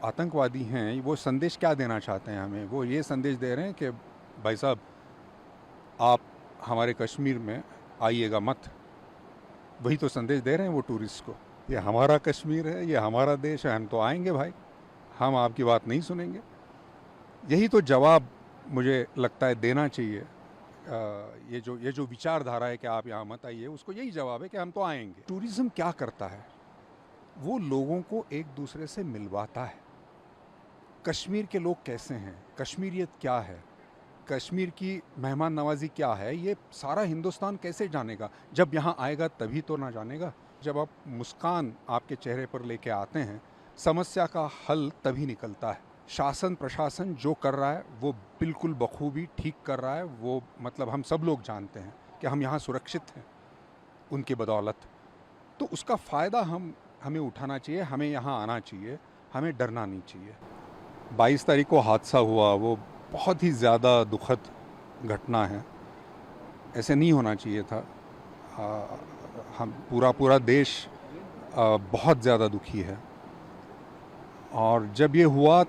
आतंकवादी हैं वो संदेश क्या देना चाहते हैं हमें? वो ये संदेश दे रहे हैं कि भाई साहब, आप हमारे कश्मीर में आइएगा मत। वही तो संदेश दे रहे हैं वो टूरिस्ट को। ये हमारा कश्मीर है, ये हमारा देश है, हम तो आएंगे भाई, हम आपकी बात नहीं सुनेंगे। यही तो जवाब मुझे लगता है देना चाहिए। ये जो विचारधारा है कि आप यहाँ मत आइए, उसको यही जवाब है कि हम तो आएंगे। टूरिज्म क्या करता है? वो लोगों को एक दूसरे से मिलवाता है। कश्मीर के लोग कैसे हैं, कश्मीरियत क्या है, कश्मीर की मेहमान नवाजी क्या है, ये सारा हिंदुस्तान कैसे जानेगा? जब यहाँ आएगा तभी तो ना जानेगा। जब आप मुस्कान आपके चेहरे पर लेके आते हैं, समस्या का हल तभी निकलता है। शासन प्रशासन जो कर रहा है वो बिल्कुल बखूबी ठीक कर रहा है। वो मतलब हम सब लोग जानते हैं कि हम यहाँ सुरक्षित हैं उनकी बदौलत। तो उसका फ़ायदा हमें उठाना चाहिए, हमें यहाँ आना चाहिए, हमें डरना नहीं चाहिए। 22 तारीख को हादसा हुआ, वो बहुत ही ज़्यादा दुखद घटना है। ऐसे नहीं होना चाहिए था। हम पूरा देश बहुत ज़्यादा दुखी है। और जब ये हुआ,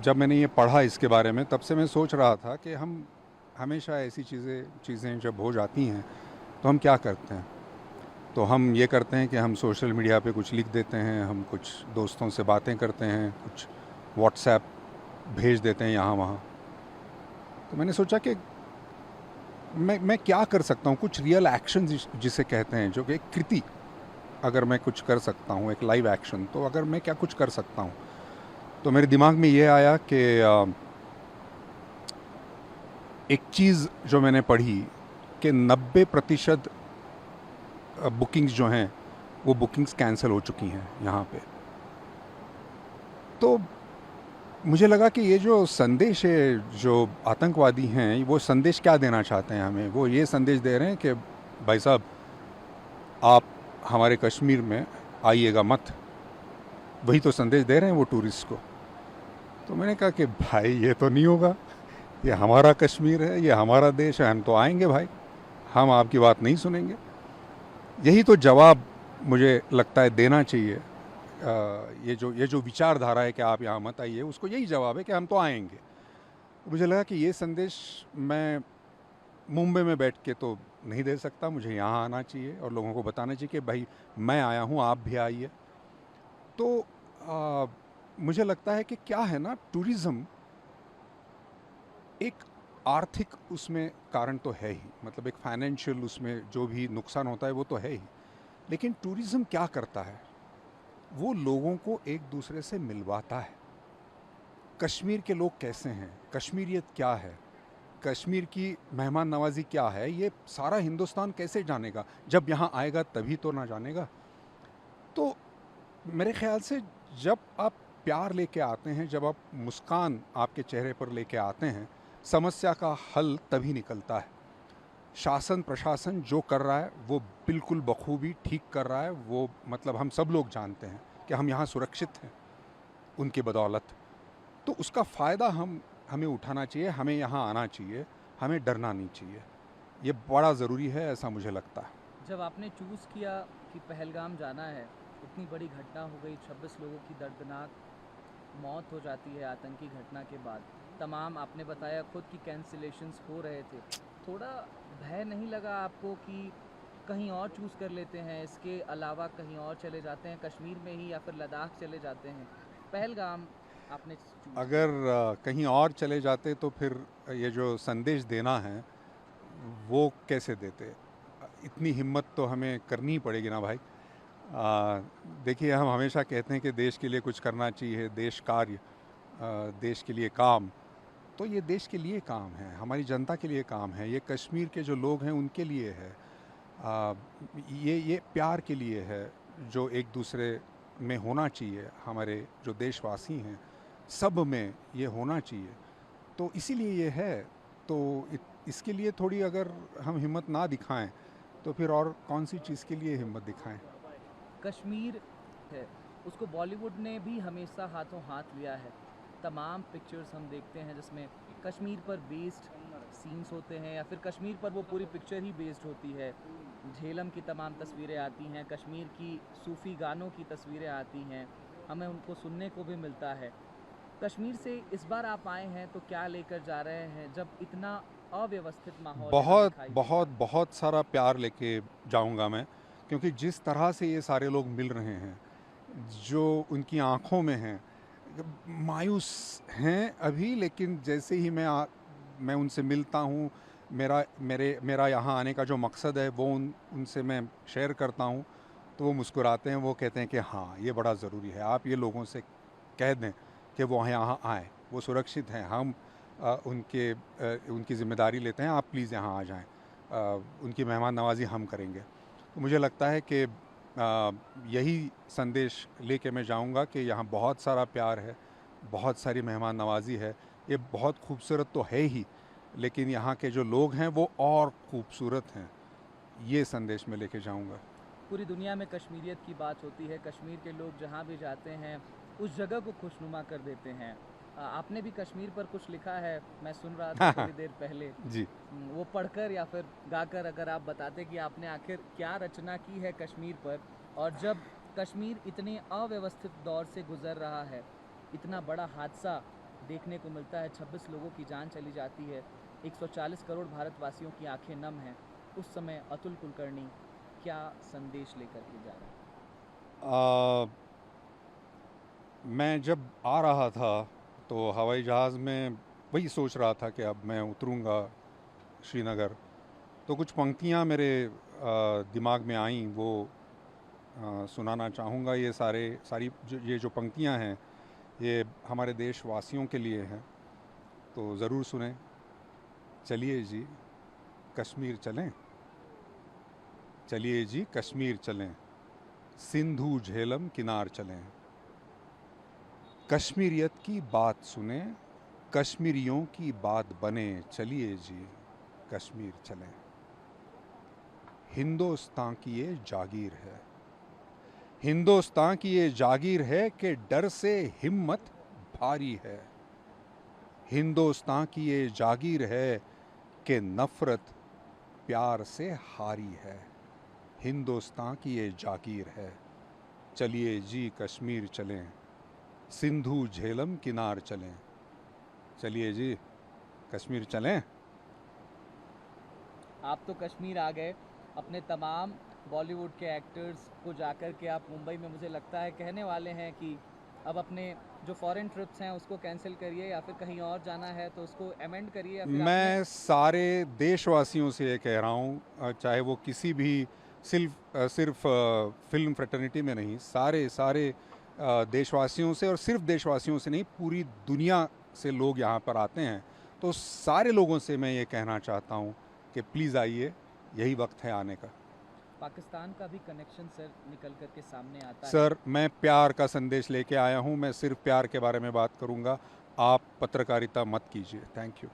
जब मैंने ये पढ़ा इसके बारे में, तब से मैं सोच रहा था कि हम हमेशा ऐसी चीज़ें जब हो जाती हैं तो हम क्या करते हैं? तो हम ये करते हैं कि हम सोशल मीडिया पे कुछ लिख देते हैं, हम कुछ दोस्तों से बातें करते हैं, कुछ व्हाट्सएप भेज देते हैं यहाँ वहाँ। तो मैंने सोचा कि मैं क्या कर सकता हूँ, कुछ रियल एक्शन जिसे कहते हैं, जो कि एक कृति अगर मैं कुछ कर सकता हूँ, एक लाइव एक्शन, तो अगर मैं क्या कुछ कर सकता हूँ। तो मेरे दिमाग में ये आया कि एक चीज़ जो मैंने पढ़ी कि 90% बुकिंग्स जो हैं वो बुकिंग्स कैंसिल हो चुकी हैं यहाँ पे। तो मुझे लगा कि ये जो संदेश है, जो आतंकवादी हैं वो संदेश क्या देना चाहते हैं हमें? वो ये संदेश दे रहे हैं कि भाई साहब, आप हमारे कश्मीर में आइएगा मत। वही तो संदेश दे रहे हैं वो टूरिस्ट को। तो मैंने कहा कि भाई ये तो नहीं होगा, ये हमारा कश्मीर है, ये हमारा देश है, हम तो आएंगे भाई, हम आपकी बात नहीं सुनेंगे। यही तो जवाब मुझे लगता है देना चाहिए। ये जो विचारधारा है कि आप यहाँ मत आइए, उसको यही जवाब है कि हम तो आएंगे। मुझे लगा कि ये संदेश मैं मुंबई में बैठ के तो नहीं दे सकता, मुझे यहाँ आना चाहिए और लोगों को बताना चाहिए कि भाई मैं आया हूँ, आप भी आइए। तो मुझे लगता है कि क्या है ना, टूरिज़्म एक आर्थिक उसमें कारण तो है ही, मतलब एक फाइनेंशियल उसमें जो भी नुकसान होता है वो तो है ही। लेकिन टूरिज़्म क्या करता है? वो लोगों को एक दूसरे से मिलवाता है। कश्मीर के लोग कैसे हैं, कश्मीरियत क्या है, कश्मीर की मेहमान नवाजी क्या है, ये सारा हिंदुस्तान कैसे जानेगा? जब यहाँ आएगा तभी तो ना जानेगा। तो मेरे ख्याल से जब आप प्यार लेके आते हैं, जब आप मुस्कान आपके चेहरे पर लेके आते हैं, समस्या का हल तभी निकलता है। शासन प्रशासन जो कर रहा है वो बिल्कुल बखूबी ठीक कर रहा है। वो मतलब हम सब लोग जानते हैं कि हम यहाँ सुरक्षित हैं उनकी बदौलत। तो उसका फ़ायदा हमें उठाना चाहिए, हमें यहाँ आना चाहिए, हमें डरना नहीं चाहिए। ये बड़ा ज़रूरी है, ऐसा मुझे लगता है। जब आपने चूज़ किया कि पहलगाम जाना है, इतनी बड़ी घटना हो गई, 26 लोगों की दर्दनाक मौत हो जाती है आतंकी घटना के बाद। तमाम आपने बताया खुद की कैंसिलेशंस हो रहे थे। थोड़ा भय नहीं लगा आपको कि कहीं और चूज़ कर लेते हैं, इसके अलावा कहीं और चले जाते हैं, कश्मीर में ही या फिर लद्दाख चले जाते हैं? पहलगाम आपने चूज़ अगर किया। कहीं और चले जाते तो फिर ये जो संदेश देना है वो कैसे देते? इतनी हिम्मत तो हमें करनी ही पड़ेगी ना भाई। देखिए, हम हमेशा कहते हैं कि देश के लिए कुछ करना चाहिए, देश कार्य, देश के लिए काम। तो ये देश के लिए काम है, हमारी जनता के लिए काम है, ये कश्मीर के जो लोग हैं उनके लिए है। आ, ये प्यार के लिए है जो एक दूसरे में होना चाहिए। हमारे जो देशवासी हैं सब में ये होना चाहिए। तो इसीलिए ये है। तो इसके लिए थोड़ी अगर हम हिम्मत ना दिखाएं तो फिर और कौन सी चीज़ के लिए हिम्मत दिखाएं? कश्मीर है, उसको बॉलीवुड ने भी हमेशा हाथों हाथ लिया है। तमाम पिक्चर्स हम देखते हैं जिसमें कश्मीर पर बेस्ड सीन्स होते हैं या फिर कश्मीर पर वो पूरी पिक्चर ही बेस्ड होती है। झेलम की तमाम तस्वीरें आती हैं, कश्मीर की सूफ़ी गानों की तस्वीरें आती हैं, हमें उनको सुनने को भी मिलता है। कश्मीर से इस बार आप आए हैं तो क्या लेकर जा रहे हैं जब इतना अव्यवस्थित माहौल यहाँ बहुत दिखाई बहुत देगा? बहुत सारा प्यार लेके जाऊंगा मैं, क्योंकि जिस तरह से ये सारे लोग मिल रहे हैं, जो उनकी आंखों में हैं, मायूस हैं अभी, लेकिन जैसे ही मैं उनसे मिलता हूँ, मेरा यहाँ आने का जो मकसद है वो उनसे मैं शेयर करता हूँ, तो वो मुस्कुराते हैं, वो कहते हैं कि हाँ ये बड़ा ज़रूरी है, आप ये लोगों से कह दें कि वो यहाँ आएँ, वो सुरक्षित हैं, हम उनकी ज़िम्मेदारी लेते हैं, आप प्लीज़ यहाँ आ जाएं, उनकी मेहमान नवाज़ी हम करेंगे। तो मुझे लगता है कि यही संदेश लेके मैं जाऊंगा कि यहाँ बहुत सारा प्यार है, बहुत सारी मेहमान नवाज़ी है, ये बहुत खूबसूरत तो है ही, लेकिन यहाँ के जो लोग हैं वो और खूबसूरत हैं, ये संदेश मैं लेके जाऊंगा। पूरी दुनिया में कश्मीरियत की बात होती है, कश्मीर के लोग जहाँ भी जाते हैं उस जगह को खुशनुमा कर देते हैं। आपने भी कश्मीर पर कुछ लिखा है, मैं सुन रहा था थोड़ी देर पहले। जी। वो पढ़कर या फिर गाकर अगर आप बताते कि आपने आखिर क्या रचना की है कश्मीर पर, और जब कश्मीर इतने अव्यवस्थित दौर से गुजर रहा है, इतना बड़ा हादसा देखने को मिलता है, 26 लोगों की जान चली जाती है, 140 करोड़ भारतवासियों की आंखें नम हैं, उस समय अतुल कुलकर्णी क्या संदेश लेकर के जा रहा है? आ, मैं जब आ रहा था तो हवाई जहाज़ में वही सोच रहा था कि अब मैं उतरूँगा श्रीनगर, तो कुछ पंक्तियाँ मेरे दिमाग में आईं, वो सुनाना चाहूँगा। ये ये जो पंक्तियाँ हैं, ये हमारे देशवासियों के लिए हैं, तो ज़रूर सुनें। चलिए जी कश्मीर चलें, चलिए जी कश्मीर चलें, सिंधु झेलम किनार चलें, कश्मीरियत की बात सुने, कश्मीरियों की बात बने, चलिए जी कश्मीर चलें। हिंदुस्तान की ये जागीर है, हिंदुस्तान की ये जागीर है कि डर से हिम्मत भारी है, हिंदुस्तान की ये जागीर है कि नफरत प्यार से हारी है, हिंदुस्तान की ये जागीर है, चलिए जी कश्मीर चलें, सिंधु झेलम किनार चलें, चलिए जी कश्मीर चलें। आप तो कश्मीर आ गए, अपने तमाम बॉलीवुड के एक्टर्स को जाकर के आप मुंबई में मुझे लगता है कहने वाले हैं कि अब अपने जो फॉरेन ट्रिप्स हैं उसको कैंसिल करिए, या फिर कहीं और जाना है तो उसको अमेंड करिए, या फिर अपने मैं सारे देशवासियों से ये कह रहा हूँ, चाहे वो किसी भी सिर्फ फिल्म फ्रेटर्निटी में नहीं, सारे सारे देशवासियों से, और सिर्फ देशवासियों से नहीं, पूरी दुनिया से लोग यहाँ पर आते हैं, तो सारे लोगों से मैं ये कहना चाहता हूँ कि प्लीज़ आइए, यही वक्त है आने का। पाकिस्तान का भी कनेक्शन सर निकल कर के सामने आता है। सर मैं प्यार का संदेश लेके आया हूँ, मैं सिर्फ प्यार के बारे में बात करूँगा, आप पत्रकारिता मत कीजिए। Thank you.